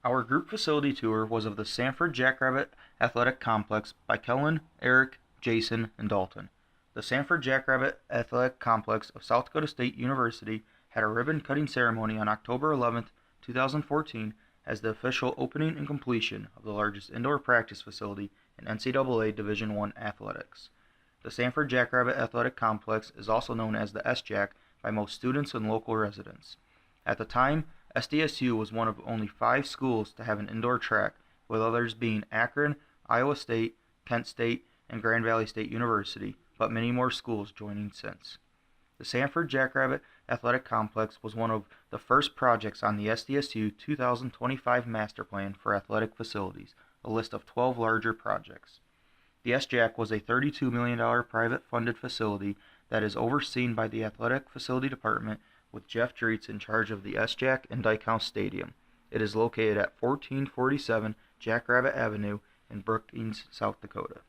Our group facility tour was of the Sanford Jackrabbit Athletic Complex by Kellen, Eric, Jason, and Dalton. The Sanford Jackrabbit Athletic Complex of South Dakota State University had a ribbon-cutting ceremony on October 11, 2014, as the official opening and completion of the largest indoor practice facility in NCAA Division I athletics. The Sanford Jackrabbit Athletic Complex is also known as the Sjac by most students and local residents. At the time, SDSU was one of only 5 schools to have an indoor track, with others being Akron, Iowa State, Kent State, and Grand Valley State University, but many more schools joining since. The Sanford Jackrabbit Athletic Complex was one of the first projects on the SDSU 2025 Master Plan for Athletic Facilities, a list of 12 larger projects. The Sjac was a $32 million private-funded facility that is overseen by the Athletic Facility Department, with Jeff Dreetz in charge of the Sjac and Dykehouse Stadium. It is located at 1447 Jackrabbit Avenue in Brookings, South Dakota.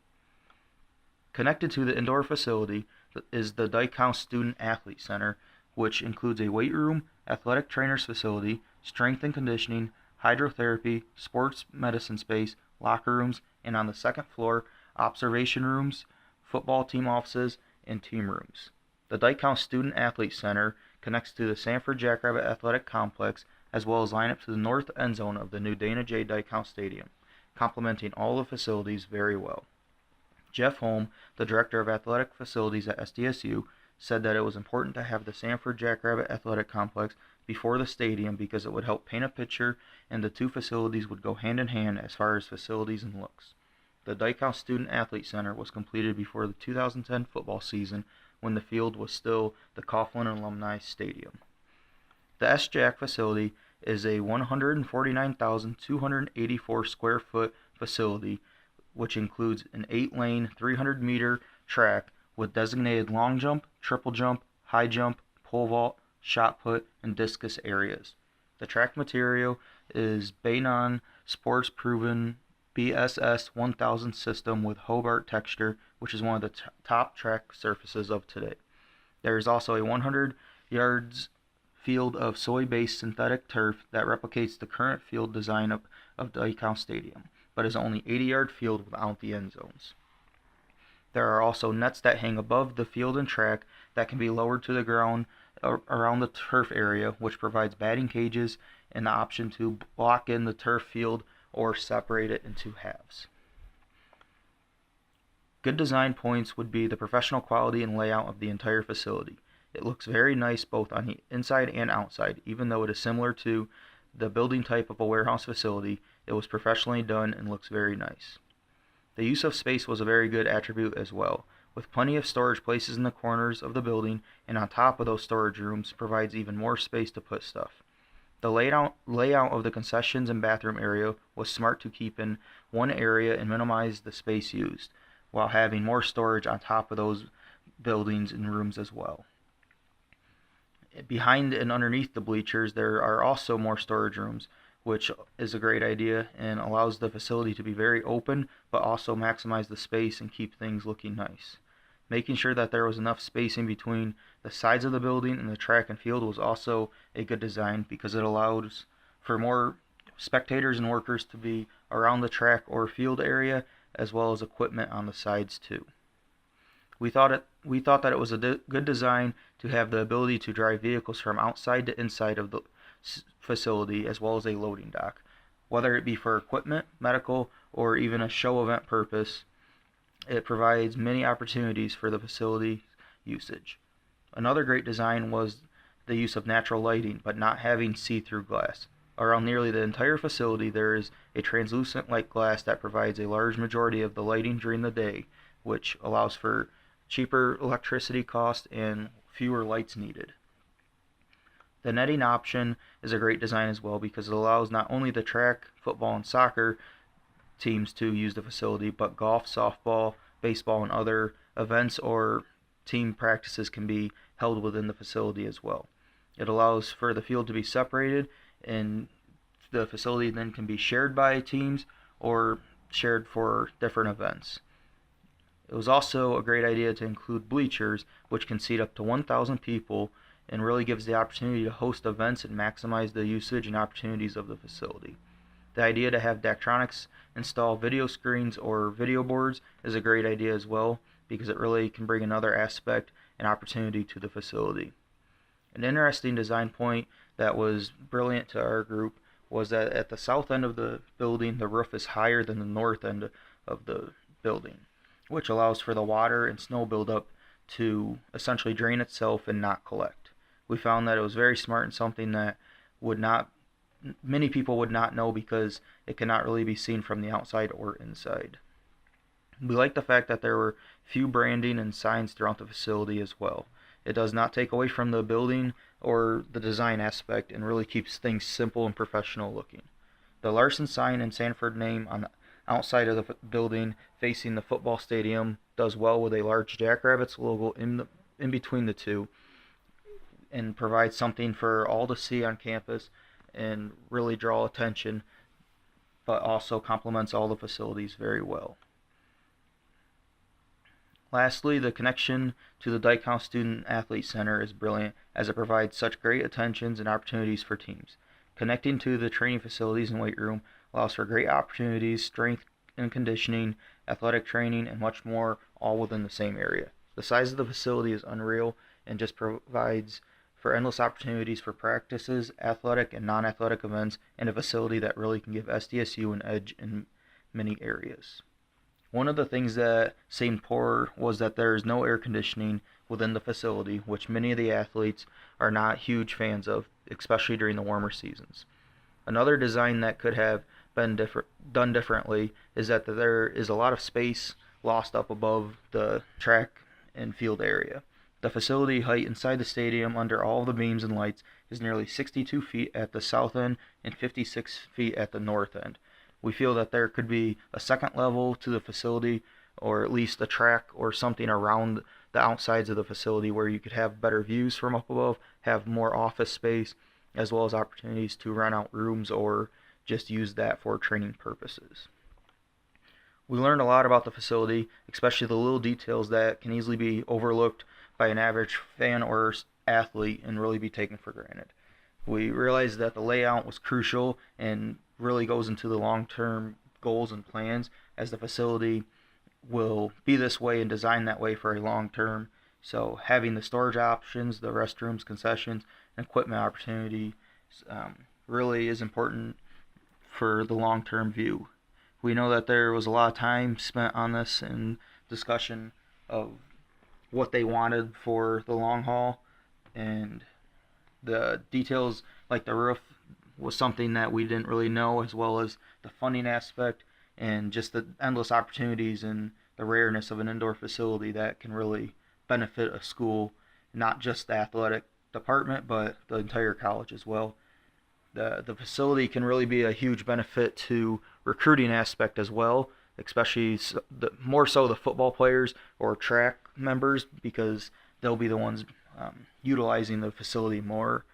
Connected to the indoor facility is the Dykehouse Student Athlete Center, which includes a weight room, athletic trainers facility, strength and conditioning, hydrotherapy, sports medicine space, locker rooms, and on the second floor, observation rooms, football team offices, and team rooms. The Dykehouse Student Athlete Center connects to the Sanford Jackrabbit Athletic Complex, as well as line up to the north end zone of the new Dana J. Dykehouse Stadium, complementing all the facilities very well. Jeff Holm, the Director of Athletic Facilities at SDSU, said that it was important to have the Sanford Jackrabbit Athletic Complex before the stadium because it would help paint a picture and the two facilities would go hand in hand as far as facilities and looks. The Dykehouse Student Athlete Center was completed before the 2010 football season when the field was still the Coughlin Alumni Stadium. The Sjac facility is a 149,284 square foot facility which includes an 8-lane, 300-meter track with designated long jump, triple jump, high jump, pole vault, shot put, and discus areas. The track material is Beinon Sports Proven BSS 1000 system with Hobart texture, which is one of the top track surfaces of today. There is also a 100 yards field of soy-based synthetic turf that replicates the current field design of Dykehouse Stadium, but is only 80-yard field without the end zones. There are also nets that hang above the field and track that can be lowered to the ground around the turf area, which provides batting cages and the option to block in the turf field or separate it into halves. Good design points would be the professional quality and layout of the entire facility. It looks very nice both on the inside and outside. Even though it is similar to the building type of a warehouse facility, it was professionally done and looks very nice. The use of space was a very good attribute as well, with plenty of storage places in the corners of the building, and on top of those storage rooms provides even more space to put stuff. The layout of the concessions and bathroom area was smart to keep in one area and minimize the space used, while having more storage on top of those buildings and rooms as well. Behind and underneath the bleachers there are also more storage rooms, which is a great idea and allows the facility to be very open but also maximize the space and keep things looking nice. Making sure that there was enough spacing between the sides of the building and the track and field was also a good design because it allows for more spectators and workers to be around the track or field area, as well as equipment on the sides too. We thought that it was a good design to have the ability to drive vehicles from outside to inside of the facility, as well as a loading dock, whether it be for equipment, medical, or even a show event purpose. It provides many opportunities for the facility usage. Another great design was the use of natural lighting, but not having see-through glass. Around nearly the entire facility there is a translucent light glass that provides a large majority of the lighting during the day, which allows for cheaper electricity costs and fewer lights needed. The netting option is a great design as well because it allows not only the track, football, and soccer teams to use the facility, but golf, softball, baseball, and other events or team practices can be held within the facility as well. It allows for the field to be separated, and the facility then can be shared by teams or shared for different events. It was also a great idea to include bleachers, which can seat up to 1,000 people and really gives the opportunity to host events and maximize the usage and opportunities of the facility. The idea to have Daktronics install video screens or video boards is a great idea as well, because it really can bring another aspect and opportunity to the facility. An interesting design point that was brilliant to our group was that at the south end of the building, the roof is higher than the north end of the building, which allows for the water and snow buildup to essentially drain itself and not collect. We found that it was very smart and something that many people would not know, because it cannot really be seen from the outside or inside. We like the fact that there were few branding and signs throughout the facility as well. It does not take away from the building or the design aspect, and really keeps things simple and professional looking. The Larson sign and Sanford name on the outside of the building facing the football stadium does well with a large Jackrabbits logo in between the two, and provides something for all to see on campus and really draw attention, but also complements all the facilities very well. Lastly, the connection to the Dyke House Student Athlete Center is brilliant, as it provides such great attentions and opportunities for teams. Connecting to the training facilities and weight room allows for great opportunities, strength and conditioning, athletic training, and much more, all within the same area. The size of the facility is unreal and just provides for endless opportunities for practices, athletic and non-athletic events, and a facility that really can give SDSU an edge in many areas. One of the things that seemed poor was that there is no air conditioning within the facility, which many of the athletes are not huge fans of, especially during the warmer seasons. Another design that could have been done differently is that there is a lot of space lost up above the track and field area. The facility height inside the stadium under all of the beams and lights is nearly 62 feet at the south end and 56 feet at the north end. We feel that there could be a second level to the facility, or at least a track or something around the outsides of the facility where you could have better views from up above, have more office space, as well as opportunities to rent out rooms or just use that for training purposes. We learned a lot about the facility, especially the little details that can easily be overlooked by an average fan or athlete and really be taken for granted. We realized that the layout was crucial and really goes into the long-term goals and plans, as the facility will be this way and designed that way for a long term. So having the storage options, the restrooms, concessions, and equipment opportunity really is important for the long-term view. We know that there was a lot of time spent on this and discussion of what they wanted for the long haul, and the details like the roof was something that we didn't really know, as well as the funding aspect and just the endless opportunities and the rareness of an indoor facility that can really benefit a school, not just the athletic department, but the entire college as well. The facility can really be a huge benefit to recruiting aspect as well, especially more so the football players or track members, because they'll be the ones utilizing the facility more.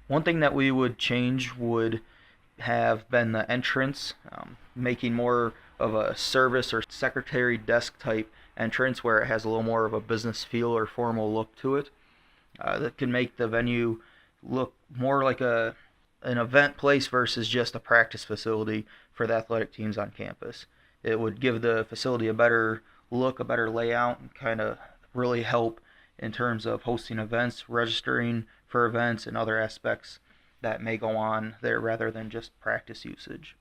One thing that we would change would have been the entrance, making more of a service or secretary desk type entrance where it has a little more of a business feel or formal look to it. That can make the venue look more like an event place versus just a practice facility for the athletic teams on campus. It would give the facility a better look, a better layout, and kind of really help in terms of hosting events, registering for events, and other aspects that may go on there rather than just practice usage.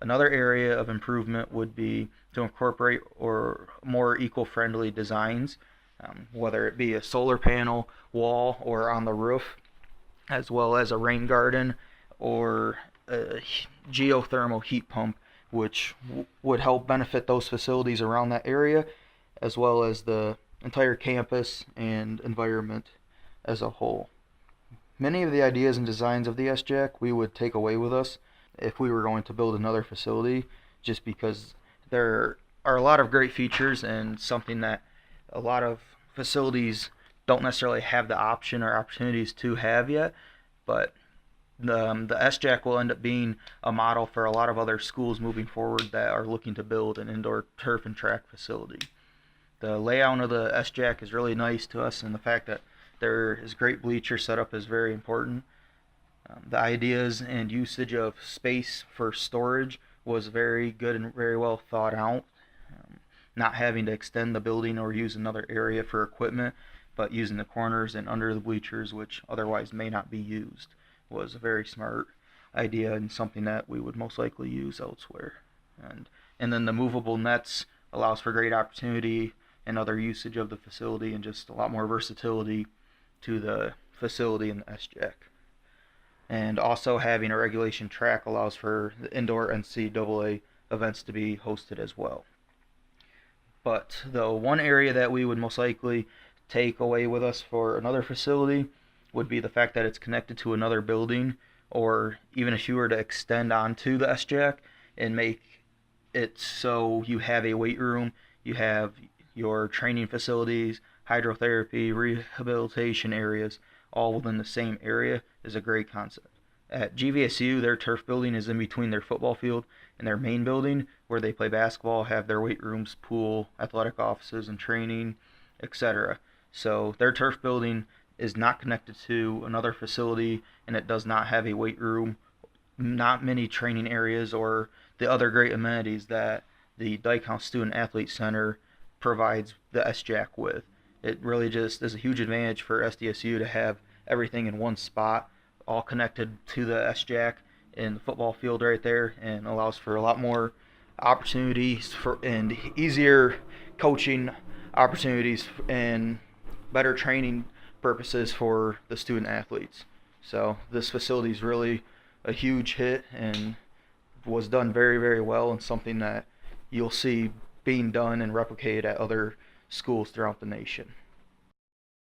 Another area of improvement would be to incorporate or more eco-friendly designs, whether it be a solar panel wall or on the roof, as well as a rain garden or a geothermal heat pump, which would help benefit those facilities around that area, as well as the entire campus and environment as a whole. Many of the ideas and designs of the Sjac we would take away with us if we were going to build another facility, just because there are a lot of great features and something that a lot of facilities don't necessarily have the option or opportunities to have yet, but the Sjac will end up being a model for a lot of other schools moving forward that are looking to build an indoor turf and track facility. The layout of the Sjac is really nice to us, and the fact that there is great bleacher setup is very important. The ideas and usage of space for storage was very good and very well thought out. Um, Not having to extend the building or use another area for equipment, but using the corners and under the bleachers, which otherwise may not be used, was a very smart idea and something that we would most likely use elsewhere. And and then the movable nets allows for great opportunity and other usage of the facility and just a lot more versatility to the facility in the SJAC. And also having a regulation track allows for the indoor NCAA events to be hosted as well. But the one area that we would most likely take away with us for another facility would be the fact that it's connected to another building, or even if you were to extend onto the SJAC and make it so you have a weight room, you have your training facilities, hydrotherapy, rehabilitation areas, all within the same area is a great concept. At GVSU, their turf building is in between their football field and their main building where they play basketball, have their weight rooms, pool, athletic offices, and training, etc. So their turf building is not connected to another facility and it does not have a weight room, not many training areas, or the other great amenities that the Dyke House Student Athlete Center provides the SJAC with. It really just is a huge advantage for SDSU to have everything in one spot, all connected to the SJAC in the football field right there, and allows for a lot more opportunities for and easier coaching opportunities and better training purposes for the student athletes. So this facility is really a huge hit and was done very, very well, and something that you'll see being done and replicated at other schools throughout the nation.